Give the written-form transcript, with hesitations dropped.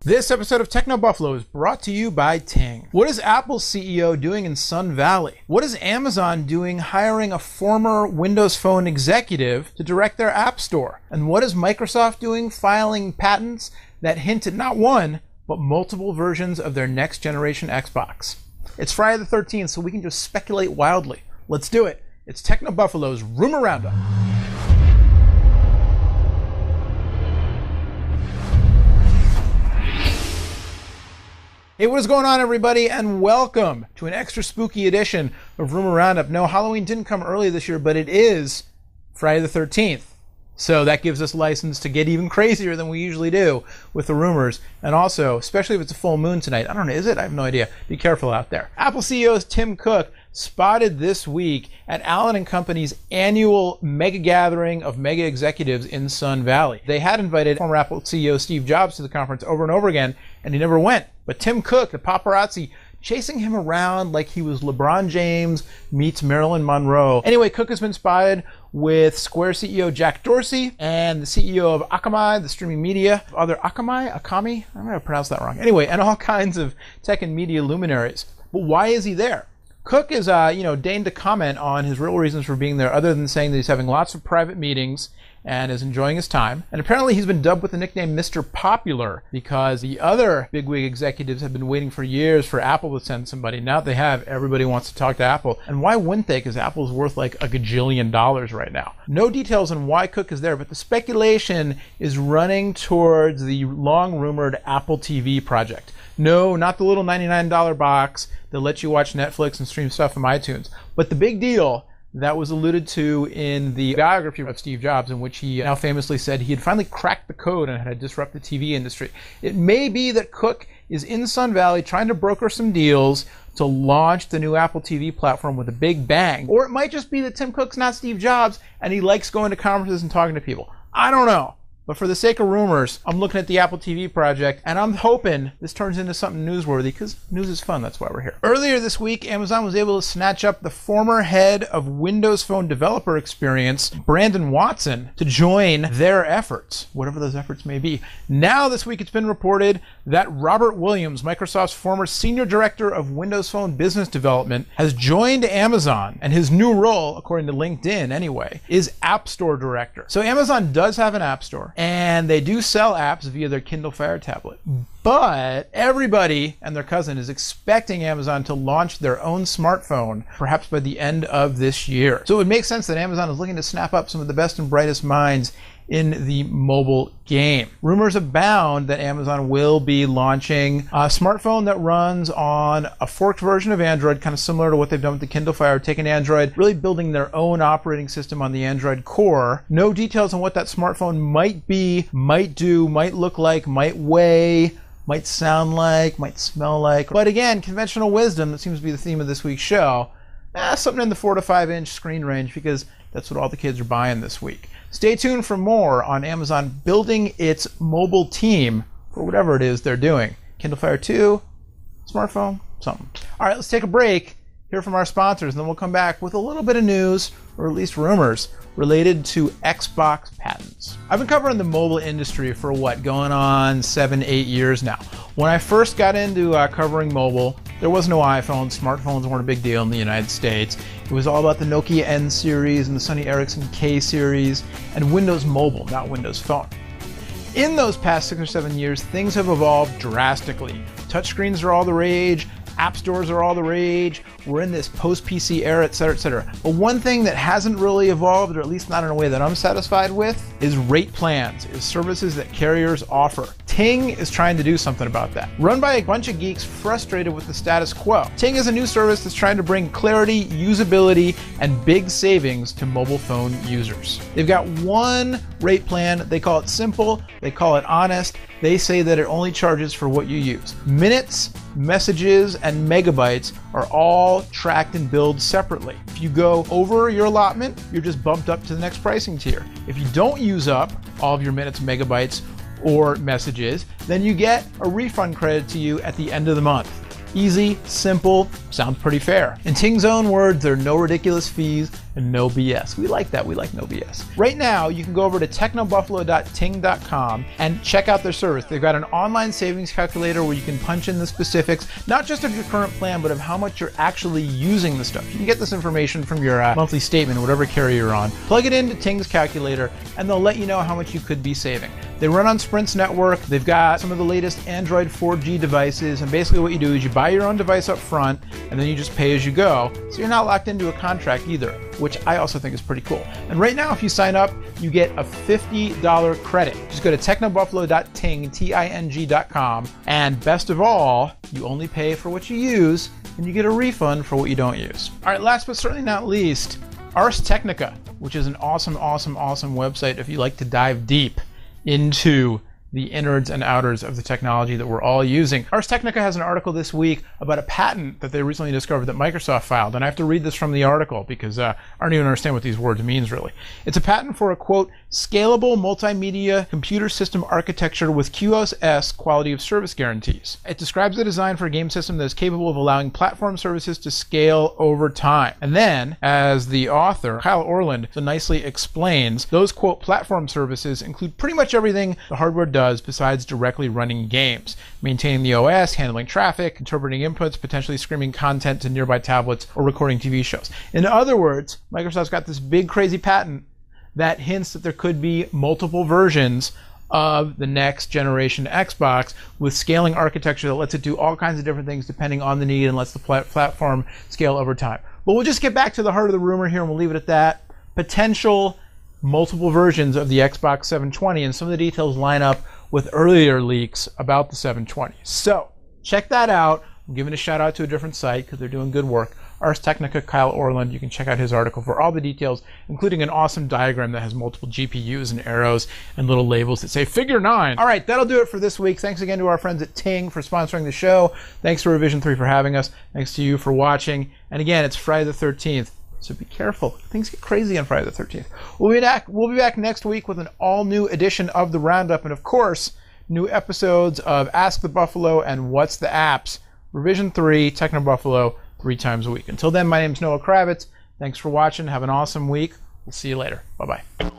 This episode of Techno Buffalo is brought to you by Ting. What is Apple's CEO doing in Sun Valley? What is Amazon doing hiring a former Windows Phone executive to direct their App Store? And what is Microsoft doing filing patents that hint at not one, but multiple versions of their next generation Xbox? It's Friday the 13th, so we can just speculate wildly. Let's do it. It's Techno Buffalo's Rumor Roundup. Hey, what is going on, everybody, and welcome to an extra spooky edition of Rumor Roundup. No, Halloween didn't come early this year, but it is Friday the 13th. So that gives us license to get even crazier than we usually do with the rumors. And also, especially if it's a full moon tonight. I don't know, is it? I have no idea. Be careful out there. Apple CEO Tim Cook spotted this week at Allen & Company's annual mega gathering of mega executives in Sun Valley. They had invited former Apple CEO Steve Jobs to the conference over and over again, and he never went. But Tim Cook, the paparazzi, chasing him around like he was LeBron James meets Marilyn Monroe. Anyway, Cook has been spotted with Square CEO Jack Dorsey and the CEO of Akamai, the streaming media, Akami? I'm going to pronounce that wrong. Anyway, and all kinds of tech and media luminaries. But why is he there? Cook is, deigned to comment on his real reasons for being there, other than saying that he's having lots of private meetings and is enjoying his time. And apparently he's been dubbed with the nickname Mr. Popular because the other bigwig executives have been waiting for years for Apple to send somebody. Now that they have, everybody wants to talk to Apple. And why wouldn't they? Because Apple's worth like a gajillion dollars right now. No details on why Cook is there, but the speculation is running towards the long-rumored Apple TV project. No, not the little $99 box that lets you watch Netflix and stream stuff from iTunes. But the big deal that was alluded to in the biography of Steve Jobs, in which he now famously said he had finally cracked the code and had disrupted the TV industry. It may be that Cook is in Sun Valley trying to broker some deals to launch the new Apple TV platform with a big bang. Or it might just be that Tim Cook's not Steve Jobs and he likes going to conferences and talking to people. I don't know. But for the sake of rumors, I'm looking at the Apple TV project, and I'm hoping this turns into something newsworthy, because news is fun, that's why we're here. Earlier this week, Amazon was able to snatch up the former head of Windows Phone developer experience, Brandon Watson, to join their efforts, whatever those efforts may be. Now this week it's been reported that Robert Williams, Microsoft's former senior director of Windows Phone business development, has joined Amazon, and his new role, according to LinkedIn anyway, is App Store director. So Amazon does have an App Store, and they do sell apps via their Kindle Fire tablet. But everybody and their cousin is expecting Amazon to launch their own smartphone, perhaps by the end of this year. So it would make sense that Amazon is looking to snap up some of the best and brightest minds in the mobile game. Rumors abound that Amazon will be launching a smartphone that runs on a forked version of Android, kind of similar to what they've done with the Kindle Fire, taking Android, really building their own operating system on the Android core. No details on what that smartphone might be, might do, might look like, might weigh, might sound like, might smell like. But again, conventional wisdom, that seems to be the theme of this week's show, something in the 4 to 5 inch screen range, because that's what all the kids are buying this week. Stay tuned for more on Amazon building its mobile team for whatever it is they're doing. Kindle Fire 2, smartphone, something. All right, let's take a break, hear from our sponsors, and then we'll come back with a little bit of news, or at least rumors, related to Xbox patents. I've been covering the mobile industry for going on 7-8 years now. When I first got into covering mobile, there was no iPhone. Smartphones weren't a big deal in the United States. It was all about the Nokia N series and the Sony Ericsson K series and Windows Mobile, not Windows Phone. In those past 6 or 7 years, things have evolved drastically. Touchscreens are all the rage, app stores are all the rage, we're in this post-PC era, etc., etc. But one thing that hasn't really evolved, or at least not in a way that I'm satisfied with, is rate plans, is services that carriers offer. Ting is trying to do something about that. Run by a bunch of geeks frustrated with the status quo, Ting is a new service that's trying to bring clarity, usability, and big savings to mobile phone users. They've got one rate plan, they call it simple, they call it honest, they say that it only charges for what you use. Minutes, messages, and megabytes are all tracked and billed separately. If you go over your allotment, you're just bumped up to the next pricing tier. If you don't use up all of your minutes, megabytes, or messages, then you get a refund credit to you at the end of the month. Easy, simple, sounds pretty fair. In Ting's own words, there are no ridiculous fees and no BS. We like that. We like no BS. Right now, you can go over to technobuffalo.ting.com and check out their service. They've got an online savings calculator where you can punch in the specifics, not just of your current plan, but of how much you're actually using the stuff. You can get this information from your monthly statement, whatever carrier you're on. Plug it into Ting's calculator, and they'll let you know how much you could be saving. They run on Sprint's network. They've got some of the latest Android 4G devices, and basically what you do is you buy your own device up front, and then you just pay as you go. So you're not locked into a contract either, which I also think is pretty cool. And right now, if you sign up, you get a $50 credit. Just go to technobuffalo.ting.com, and best of all, you only pay for what you use, and you get a refund for what you don't use. All right, last but certainly not least, Ars Technica, which is an awesome website if you like to dive deep into the innards and outers of the technology that we're all using. Ars Technica has an article this week about a patent that they recently discovered that Microsoft filed, and I have to read this from the article because I don't even understand what these words means really. It's a patent for a, quote, scalable multimedia computer system architecture with QoS quality of service guarantees. It describes the design for a game system that is capable of allowing platform services to scale over time. And then, as the author, Kyle Orland, so nicely explains, those, quote, platform services include pretty much everything the hardware does besides directly running games, maintaining the OS, handling traffic, interpreting inputs, potentially streaming content to nearby tablets, or recording TV shows. In other words, Microsoft's got this big crazy patent that hints that there could be multiple versions of the next generation Xbox with scaling architecture that lets it do all kinds of different things depending on the need and lets the platform scale over time. But we'll just get back to the heart of the rumor here and we'll leave it at that. Potential multiple versions of the Xbox 720, and some of the details line up with earlier leaks about the 720. So check that out. I'm giving a shout out to a different site because they're doing good work. Ars Technica, Kyle Orland. You can check out his article for all the details, including an awesome diagram that has multiple GPUs and arrows and little labels that say Figure 9. All right, that'll do it for this week. Thanks again to our friends at Ting for sponsoring the show. Thanks to Revision 3 for having us. Thanks to you for watching. And again, it's Friday the 13th. So be careful. Things get crazy on Friday the 13th. We'll be back next week with an all-new edition of the Roundup, and of course, new episodes of Ask the Buffalo and What's the Apps. Revision 3, Techno Buffalo, 3 times a week. Until then, my name's Noah Kravitz. Thanks for watching. Have an awesome week. We'll see you later. Bye-bye.